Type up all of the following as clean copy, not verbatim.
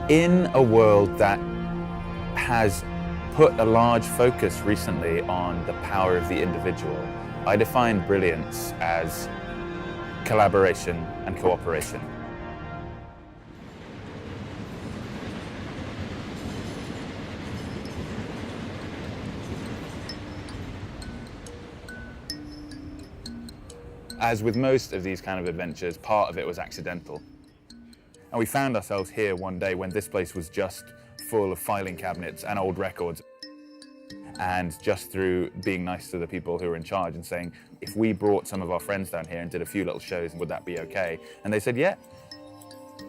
In a world that has put a large focus recently on the power of the individual, I define brilliance as collaboration and cooperation. As with most of these kind of adventures, part of it was accidental. And we found ourselves here one day when this place was just full of filing cabinets and old records. And just through being nice to the people who were in charge and saying, if we brought some of our friends down here and did a few little shows, would that be okay? And they said, yeah.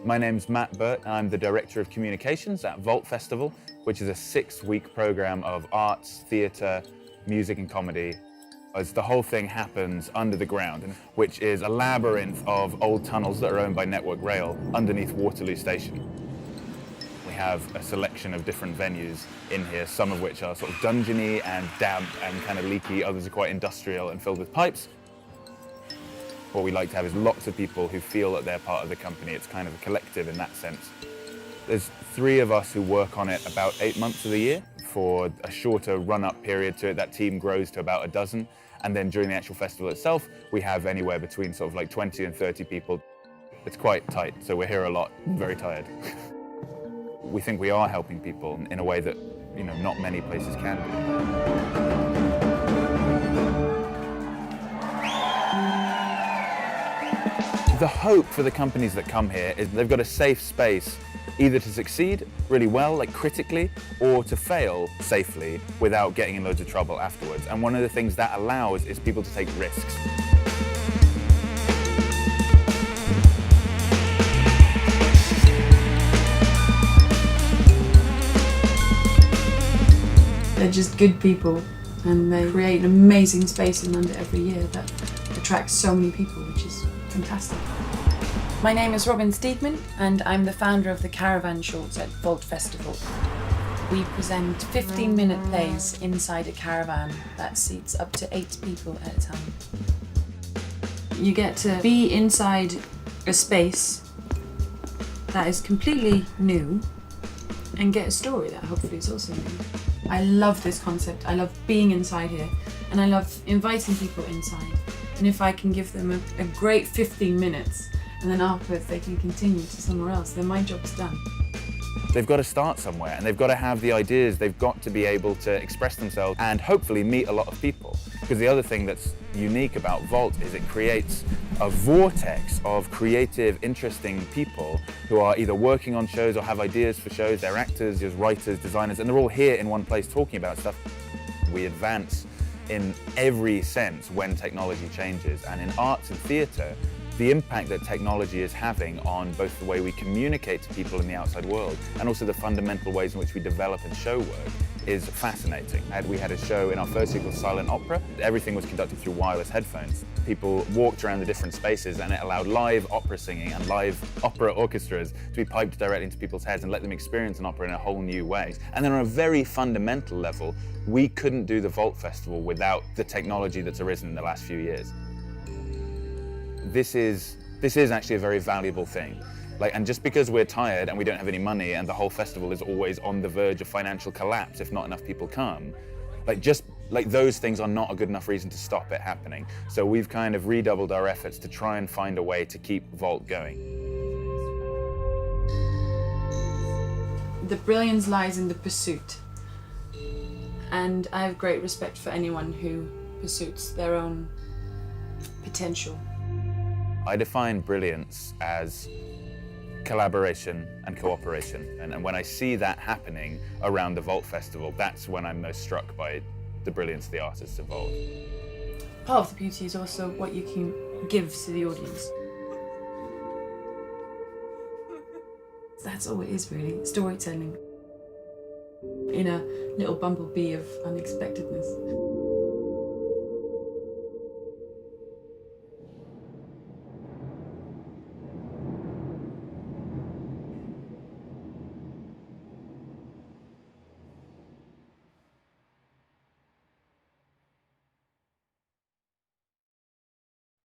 My name's Matt Burt, and I'm the Director of Communications at Vault Festival, which is a 6-week program of arts, theatre, music and comedy. As the whole thing happens under the ground, which is a labyrinth of old tunnels that are owned by Network Rail underneath Waterloo Station. We have a selection of different venues in here, some of which are sort of dungeony and damp and kind of leaky, others are quite industrial and filled with pipes. What we like to have is lots of people who feel that they're part of the company. It's kind of a collective in that sense. There's 3 of us who work on it about 8 months of the year. For a shorter run-up period to it, that team grows to about a dozen. And then during the actual festival itself, we have anywhere between sort of like 20 and 30 people. It's quite tight, so we're here a lot, very tired. We think we are helping people in a way that, you know, not many places can do. The hope for the companies that come here is they've got a safe space either to succeed really well, like critically, or to fail safely without getting in loads of trouble afterwards. And one of the things that allows is people to take risks. They're just good people, and they create an amazing space in London every year that attracts so many people, which is fantastic. My name is Robin Steedman, and I'm the founder of the Caravan Shorts at Vault Festival. We present 15-minute plays inside a caravan that seats up to 8 people at a time. You get to be inside a space that is completely new and get a story that hopefully is also new. I love this concept. I love being inside here, and I love inviting people inside. And if I can give them a great 15 minutes, and then afterwards they can continue to somewhere else, then my job's done. They've got to start somewhere, and they've got to have the ideas, they've got to be able to express themselves and hopefully meet a lot of people. Because the other thing that's unique about Vault is it creates a vortex of creative, interesting people who are either working on shows or have ideas for shows. They're actors, there's writers, designers, and they're all here in one place talking about stuff. We advance in every sense when technology changes, and in arts and theatre, the impact that technology is having on both the way we communicate to people in the outside world and also the fundamental ways in which we develop and show work is fascinating. We had a show in our first year called Silent Opera. Everything was conducted through wireless headphones. People walked around the different spaces, and it allowed live opera singing and live opera orchestras to be piped directly into people's heads and let them experience an opera in a whole new way. And then on a very fundamental level, we couldn't do the Vault Festival without the technology that's arisen in the last few years. This is actually a very valuable thing. And just because we're tired and we don't have any money and the whole festival is always on the verge of financial collapse if not enough people come, those things are not a good enough reason to stop it happening. So we've kind of redoubled our efforts to try and find a way to keep Vault going. The brilliance lies in the pursuit. And I have great respect for anyone who pursues their own potential. I define brilliance as collaboration and cooperation. And when I see that happening around the Vault Festival, that's when I'm most struck by the brilliance of the artists involved. Part of the beauty is also what you can give to the audience. That's all it is really, storytelling in a little bumblebee of unexpectedness.